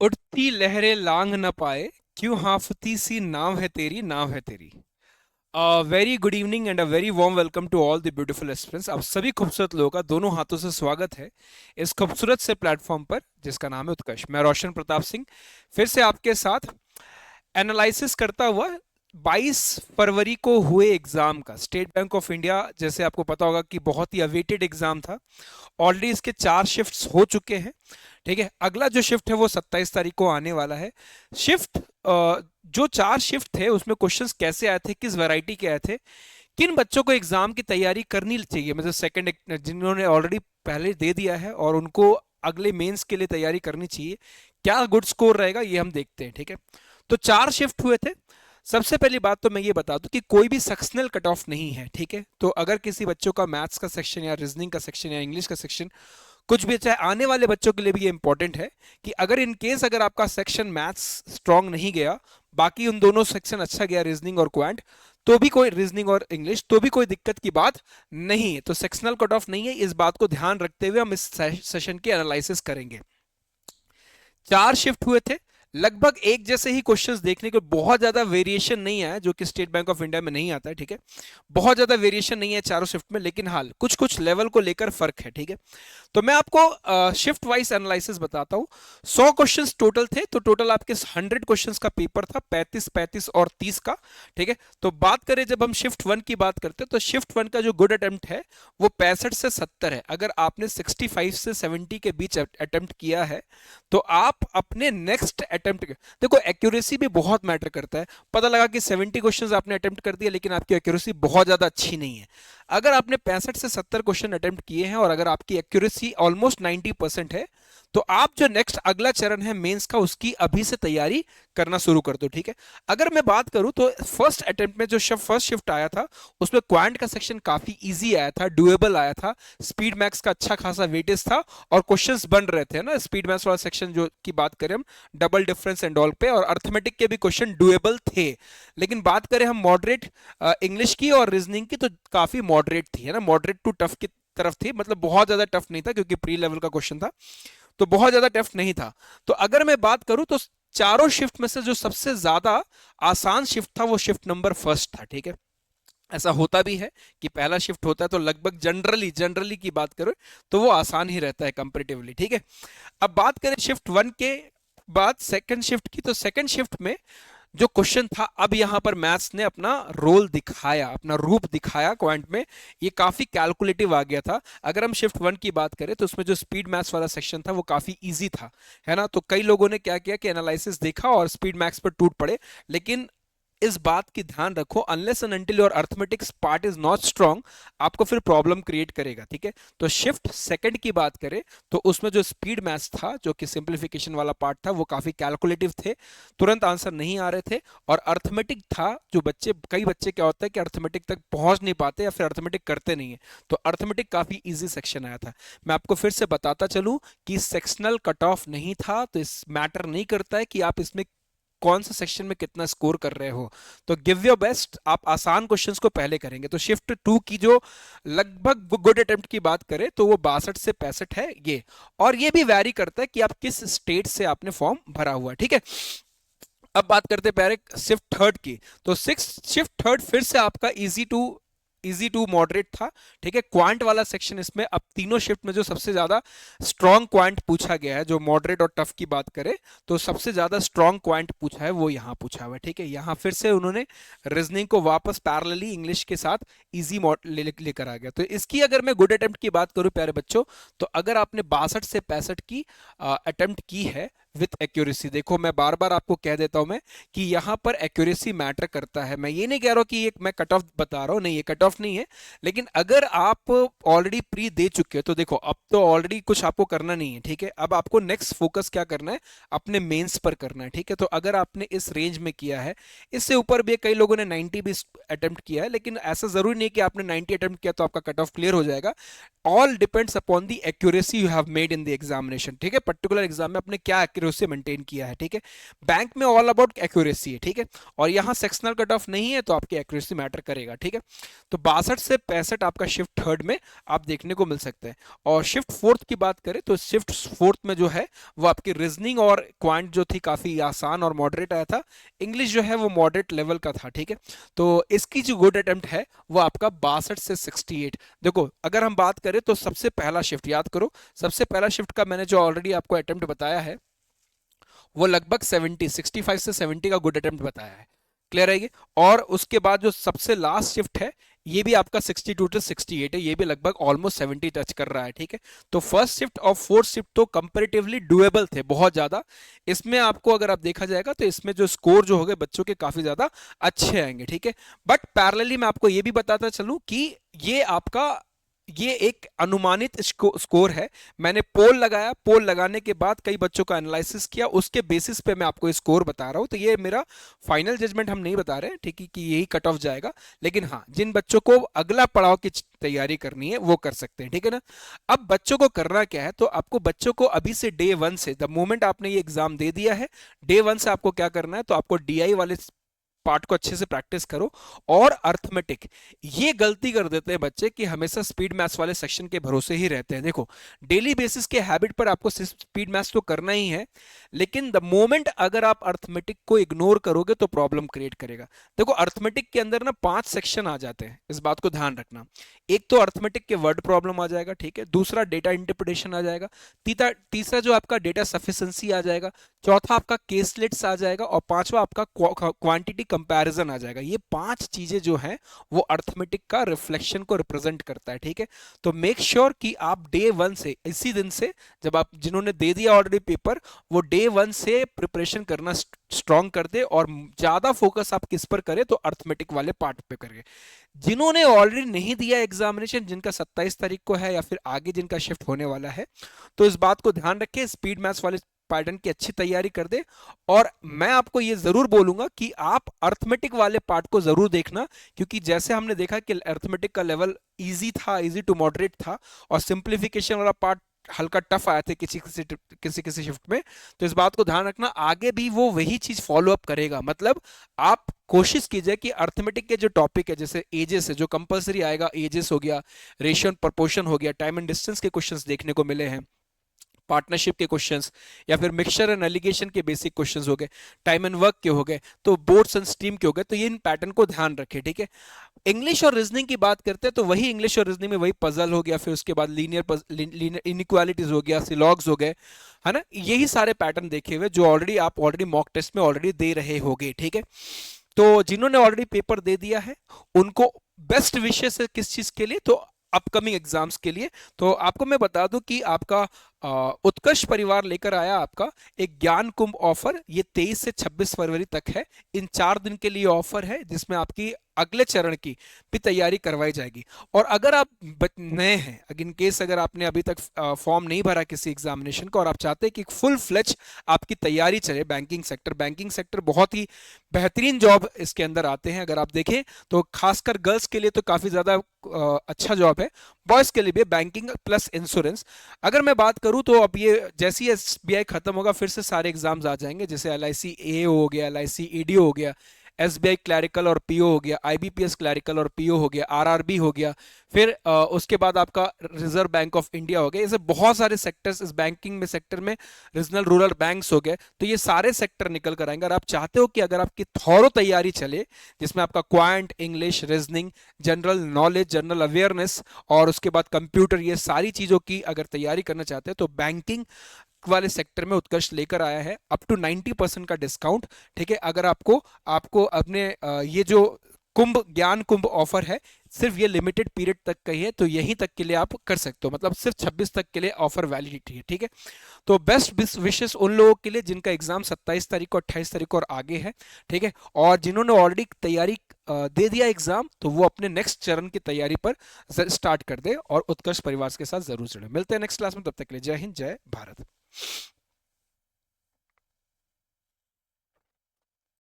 उठती लहरें लांग न पाए, क्यों हाफती सी नाव है तेरी, नाव है तेरी। Very good evening and a very warm welcome to all the beautiful aspirants. आप सभी खूबसूरत लोगों का दोनों हाथों से स्वागत है इस खूबसूरत से प्लेटफॉर्म पर जिसका नाम है उत्कर्ष। मैं रोशन प्रताप सिंह फिर से आपके साथ एनालिसिस करता हुआ 22 फरवरी को हुए एग्जाम का, स्टेट बैंक ऑफ इंडिया, जैसे आपको पता होगा कि बहुत ही अवेटेड एग्जाम था। ऑलरेडी इसके 4 शिफ्ट्स हो चुके हैं। ठीक है, अगला जो शिफ्ट है वो 27 तारीख को आने वाला है। शिफ्ट जो 4 शिफ्ट थे उसमें क्वेश्चंस कैसे आए थे, किस वैरायटी के आए थे, किन बच्चों को एग्जाम की तैयारी करनी चाहिए, मतलब सेकंड जिन्होंने ऑलरेडी पहले दे दिया है और उनको अगले मेंस के लिए तैयारी करनी चाहिए, क्या गुड स्कोर रहेगा ये हम देखते हैं। ठीक है, तो 4 शिफ्ट हुए थे। सबसे पहली बात तो मैं ये बता दूं कि कोई भी सेक्शनल कट ऑफ नहीं है। ठीक है, तो अगर किसी बच्चों का मैथ्स का सेक्शन या रीजनिंग का सेक्शन या इंग्लिश का सेक्शन कुछ भी, चाहे आने वाले बच्चों के लिए भी ये इंपॉर्टेंट है कि अगर इन केस अगर आपका सेक्शन मैथ्स स्ट्रांग नहीं गया, बाकी उन दोनों सेक्शन अच्छा गया, रीजनिंग और क्वांट, तो भी कोई, रीजनिंग और इंग्लिश, तो भी कोई दिक्कत की बात नहीं है। तो सेक्शनल कट ऑफ नहीं है, इस बात को ध्यान रखते हुए हम इस सेशन की एनालिसिस करेंगे। 4 शिफ्ट हुए थे, लगभग एक जैसे ही क्वेश्चंस देखने को, बहुत ज्यादा वेरिएशन नहीं आया जो कि स्टेट बैंक ऑफ इंडिया में नहीं आता है। ठीक है, बहुत ज्यादा वेरिएशन नहीं है चारों शिफ्ट में, लेकिन हाल कुछ कुछ लेवल को लेकर फर्क है। ठीक है, तो मैं आपको शिफ्ट वाइज एनालिसिस बताता हूं। 100 क्वेश्चंस टोटल थे, तो टोटल आपके 100 क्वेश्चंस का पेपर था, 35 35 और 30 का। ठीक है, तो बात करें जब हम शिफ्ट 1 की बात करते हैं तो शिफ्ट 1 का जो गुड अटेम्प्ट है वो 65 से 70 है। अगर आपने 65 से 70 के बीच अटेम्प्ट किया है तो आप अपने नेक्स्ट अटेम्प्ट, देखो एक्यूरेसी भी बहुत मैटर करता है। पता लगा कि 70 क्वेश्चंस आपने अटेम्प्ट कर दिया लेकिन आपकी एक्यूरेसी बहुत ज्यादा अच्छी नहीं है। अगर आपने 65 से 70 क्वेश्चन अटेम्प्ट किए हैं और अगर आपकी एक्यूरेसी ऑलमोस्ट 90% है, तो आप जो नेक्स्ट अगला चरण है मेंस का, उसकी अभी से तैयारी करना शुरू कर दो। ठीक है, अगर मैं बात करूं तो फर्स्ट अटेम्प्ट में जो फर्स्ट शिफ्ट आया था उसमें क्वांट का सेक्शन काफी इजी आया था, डुएबल आया था, स्पीड मैक्स का अच्छा खासा वेटेज था और क्वेश्चंस बन रहे थे ना। स्पीड मैक्स वाला सेक्शन जो की बात करें हम, डबल डिफरेंस एंड ऑल पे, और अर्थमेटिक के भी क्वेश्चन डुएबल थे। लेकिन बात करें हम मॉडरेट इंग्लिश की और रीजनिंग की, तो काफी मॉडरेट थी, है ना, मॉडरेट टू टफ की तरफ थी, मतलब बहुत ज्यादा टफ नहीं था क्योंकि प्री लेवल का क्वेश्चन था, तो बहुत ज्यादा टफ नहीं था। तो अगर मैं बात करूं तो चारों शिफ्ट में से जो सबसे ज्यादा आसान शिफ्ट था वो शिफ्ट नंबर फर्स्ट था। ठीक है, ऐसा होता भी है कि पहला शिफ्ट होता है तो लगभग जनरली जनरली की बात करें तो वो आसान ही रहता है कंपैरेटिवली। ठीक है, अब बात करें शिफ्ट 1 के बाद सेकंड शिफ्ट की, तो सेकंड शिफ्ट में जो क्वेश्चन था, अब यहां पर मैथ्स ने अपना रोल दिखाया, अपना रूप दिखाया क्वांट में, ये काफी कैलकुलेटिव आ गया था। अगर हम शिफ्ट 1 की बात करें तो उसमें जो स्पीड मैथ्स वाला सेक्शन था वो काफी इजी था, है ना। तो कई लोगों ने क्या किया कि एनालिसिस देखा और स्पीड मैथ्स पर टूट पड़े। लेकिन इस बात की ध्यान रखो, unless and until your arithmetics part is not strong, आपको फिर प्रॉब्लम क्रिएट करेगा। ठीक है, तो शिफ्ट सेकंड की बात करें तो उसमें जो स्पीड मैथ्स था, जो कि सिंप्लीफिकेशन वाला पार्ट था, वो काफी कैलकुलेटिव थे, तुरंत आंसर नहीं आ रहे थे। और अर्थमेटिक था, जो बच्चे, कई बच्चे क्या होता है कि अर्थमेटिक तक पहुंच नहीं पाते या फिर अर्थमेटिक करते नहीं है, तो अर्थमेटिक काफी इजी सेक्शन आया था। मैं आपको फिर से बताता चलूं कि सेक्शनल कट ऑफ नहीं था, तो इस मैटर नहीं करता है कि आप इसमें कौन सा सेक्शन में कितना स्कोर कर रहे हो। तो गिव योर बेस्ट, आप आसान क्वेश्चंस को पहले करेंगे। तो शिफ्ट 2 की जो लगभग गुड अटेम्प्ट की बात करें तो वो 62 से 65 है ये, और ये भी वैरी करता है कि आप किस स्टेट से आपने फॉर्म भरा हुआ। ठीक है, अब बात करते हैं पहले शिफ्ट थर्ड की। तो सिक्स शिफ्ट थर्ड फिर से आपका इजी टू मॉडरेट था। ठीक है, क्वांट वाला सेक्शन इसमें, अब तीनों शिफ्ट में जो सबसे ज्यादा स्ट्रॉन्ग क्वांट पूछा गया है, जो मॉडरेट और टफ की बात करें तो सबसे ज्यादा स्ट्रॉन्ग क्वांट पूछा है वो यहाँ पूछा हुआ है। ठीक है, यहाँ फिर से उन्होंने रीजनिंग को वापस पैरेलली इंग्लिश के साथ इजी लेकर आ गया। तो इसकी अगर मैं गुड अटेम्प्ट की बात करूं प्यारे बच्चों, तो अगर आपने 62 से 65 की अटेम्प्ट की है विथ एक्यूरेसी, देखो मैं बार बार आपको कह देता हूं मैं कि यहां पर एक्यूरेसी मैटर करता है। मैं ये नहीं कह रहा हूं कि मैं कट ऑफ बता रहा हूं, नहीं, ये कट ऑफ नहीं है। लेकिन अगर आप ऑलरेडी प्री दे चुके हो तो देखो अब तो ऑलरेडी कुछ आपको करना नहीं है। ठीक है, अब आपको नेक्स्ट फोकस क्या करना है, अपने मेंस पर करना है। ठीक है, तो अगर आपने इस रेंज में किया है, इससे ऊपर भी कई लोगों ने 90 भी अटेम्प्ट किया है, लेकिन ऐसा जरूरी नहीं कि आपने 90 अटेम्प्ट किया तो आपका कट ऑफ क्लियर हो जाएगा। All depends upon the accuracy you have made in the examination. ठीक है, पर्टिकुलर एग्जाम में आपने क्या एक्यूरेसी मेंटेन किया है, ठीक है। बैंक में ऑल अबाउट एक्यूरेसी है, ठीक है, और यहाँ सेक्शनल कट ऑफ नहीं है तो आपकी एक्यूरेसी मैटर करेगा, ठीक है। तो 62 से 65 आपका शिफ्ट थर्ड में आप देखने को मिल सकते हैं। और शिफ्ट फोर्थ की बात करें तो शिफ्ट फोर्थ में जो है वो आपकी रीजनिंग और क्वांट जो थी काफी आसान और मॉडरेट आया था, इंग्लिश जो है वो मॉडरेट लेवल का था, ठीक है। तो इसकी जो गुड अटेम्प्ट है वो आपका 62 से 68। देखो अगर हम बात करें तो सबसे पहला शिफ्ट याद करो, सबसे पहला शिफ्ट का मैंने जो ऑलरेडी आपको अटेम्प्ट बताया है वो लगभग 65 से 70 का गुड अटेम्प्ट बताया है, क्लियर है ये। और उसके बाद जो सबसे लास्ट शिफ्ट है ये भी आपका 62 टू 68 है, ये भी लगभग ऑलमोस्ट 70 टच कर रहा है, ठीक है। तो फर्स्ट शिफ्ट और फोर्थ शिफ्ट तो कंपैरेटिवली डुएबल थे बहुत ज्यादा। इसमें आपको अगर आप देखा जाएगा तो इसमें जो स्कोर जो हो गए बच्चों के काफी ज्यादा अच्छे आएंगे, ठीक है। बट पैरेलली मैं आपको ये भी बताता चलूं कि ये आपका ये एक अनुमानित स्कोर है। मैंने पोल लगाया, पोल लगाने के बाद कई बच्चों का एनालिसिस किया, उसके बेसिस पे मैं आपको स्कोर बता रहा हूं। तो ये मेरा फाइनल जजमेंट हम नहीं बता रहे हैं, ठीक है, कि यही कट ऑफ जाएगा। लेकिन हाँ, जिन बच्चों को अगला पड़ाव की तैयारी करनी है वो कर सकते हैं, ठीक है ना। अब बच्चों को करना क्या है, तो आपको बच्चों को अभी से डे वन से, द मोमेंट आपने ये एग्जाम दे दिया है, डे वन से आपको क्या करना है, तो आपको डीआई वाले पार्ट को अच्छे से प्रैक्टिस करो। और अर्थमेटिक, ये गलती कर देते हैं बच्चे कि हमेशा स्पीड मैथ्स वाले सेक्शन के भरोसे ही रहते हैं। देखो डेली बेसिस के हैबिट पर आपको स्पीड मैथ्स तो करना ही है, लेकिन द मोमेंट अगर आप अर्थमेटिक को इग्नोर करोगे तो प्रॉब्लम क्रिएट करेगा। देखो अर्थमेटिक के अंदर ना 5 सेक्शन आ जाते हैं, इस बात को ध्यान रखना। एक तो अर्थमेटिक के वर्ड प्रॉब्लम आ जाएगा, ठीक है, दूसरा डेटा इंटरप्रिटेशन आ जाएगा, तीसरा जो आपका डेटा सफिशिएंसी आ जाएगा, चौथा आपका केसलेट्स आ जाएगा, और पांचवा आपका क्वांटिटी कंपैरिजन आ जाएगा। ये 5 चीजें जो हैं वो अर्थमेटिक का रिफ्लेक्शन को रिप्रेजेंट करता है, ठीक है। तो मेक श्योर कि आप डे वन से, इसी दिन से, जब आप जिन्होंने दे दिया ऑलरेडी पेपर, वो डे वन से प्रिपरेशन करना स्ट्रॉन्ग कर दे, और ज्यादा फोकस आप किस पर करें, तो अर्थमेटिक वाले पार्ट पे करें। जिन्होंने ऑलरेडी नहीं दिया एग्जामिनेशन, जिनका 27 तारीख को है या फिर आगे जिनका शिफ्ट होने वाला है, तो इस बात को ध्यान रखें, स्पीड मैथ्स वाले पैटर्न की अच्छी तैयारी कर दे। और मैं आपको ये जरूर बोलूंगा कि आप अर्थमेटिक वाले पार्ट को जरूर देखना, क्योंकि जैसे हमने देखा कि अर्थमेटिक का लेवल इजी था, इजी टू मॉडरेट था, और सिंप्लीफिकेशन वाला पार्ट हल्का टफ आया था किसी शिफ्ट में। तो इस बात को ध्यान रखना, आगे भी वो वही चीज फॉलो अप करेगा। मतलब आप कोशिश कीजिए कि अर्थमेटिक के जो टॉपिक है, जैसे एजेस है, जो कंपलसरी आएगा, एजेस हो गया, रेशियो एंड प्रोपोर्शन हो गया, टाइम एंड डिस्टेंस के क्वेश्चंस देखने को मिले हैं, पार्टनरशिप के क्वेश्चंस, या फिर मिक्सचर एंड एलिगेशन के बेसिक क्वेश्चंस हो गए, टाइम एंड वर्क के हो गए, तो बोर्ड्स एंड स्ट्रीम के हो गए। तो ये इन पैटर्न को ध्यान रखें, ठीक है। इंग्लिश और रीजनिंग की बात करते हैं तो वही इंग्लिश और रीजनिंग में वही पजल हो गया, फिर उसके बाद लीनियर इनइक्वालिटीज हो गया, सिलॉग्स हो गए, है ना। यही सारे पैटर्न देखे हुए जो आप ऑलरेडी मॉक टेस्ट में ऑलरेडी दे रहे होगे, ठीक है। तो जिन्होंने ऑलरेडी पेपर दे दिया है उनको बेस्ट विशेष है किस चीज के लिए, तो अपकमिंग एग्जाम्स के लिए। तो आपको मैं बता दूं कि आपका उत्कर्ष परिवार लेकर आया आपका एक ज्ञान कुंभ ऑफर, ये 23 से 26 फरवरी तक है। इन 4 दिन के लिए ऑफर है, जिसमें आपकी अगले चरण की भी तैयारी करवाई जाएगी। और अगर आप नए हैं, इन केस अगर आपने अभी तक फॉर्म नहीं भरा किसी एग्जामिनेशन का, और आप चाहते हैं कि फुल फ्लेज आपकी तैयारी चले, बैंकिंग सेक्टर बहुत ही बेहतरीन जॉब इसके अंदर आते हैं। अगर आप देखें तो खासकर गर्ल्स के लिए तो काफी ज्यादा अच्छा जॉब है, बॉयज के लिए भी बैंकिंग प्लस इंश्योरेंस। अगर मैं बात करूं तो अब ये जैसे ही एसबीआई खत्म होगा फिर से सारे एग्जाम्स आ जाएंगे, जैसे एलआईसी एओ हो गया, एलआईसी ईडीओ हो गया, एसबीआई क्लैरिकल और पीओ हो गया, आईबीपीएस क्लैरिकल और पीओ हो गया, आरआरबी हो गया, फिर उसके बाद आपका रिजर्व बैंक ऑफ इंडिया हो गया। ऐसे बहुत सारे सेक्टर्स इस बैंकिंग में सेक्टर में, रीजनल रूरल बैंक्स हो गए, तो ये सारे सेक्टर निकल कर आएंगे। और आप चाहते हो कि अगर आपकी थॉरो तैयारी चले, जिसमें आपका quant, English, reasoning, general knowledge, general awareness, और उसके बाद कंप्यूटर, ये सारी चीजों की अगर तैयारी करना चाहते हैं, तो बैंकिंग वाले सेक्टर में उत्कर्ष लेकर आया है अप टू 90% का डिस्काउंट, ठीक है। अगर आपको आपको अपने ये जो ज्ञान कुंभ ऑफर है, सिर्फ ये लिमिटेड पीरियड तक का ही है, तो यहीं तक के लिए आप कर सकते हो, मतलब सिर्फ 26 तक के लिए ऑफर वैलिडिटी है, ठीक है। तो बेस्ट विशेस उन लोगों के लिए जिनका एग्जाम 27 तारीख को, 28 तारीख को और आगे है, ठीक है। और जिन्होंने ऑलरेडी तैयारी दे दिया एग्जाम, तो वो अपने नेक्स्ट चरण की तैयारी पर स्टार्ट कर दे और उत्कर्ष परिवार के साथ जरूर जुड़े। मिलते हैं नेक्स्ट क्लास में, तब तक के लिए जय हिंद, जय भारत।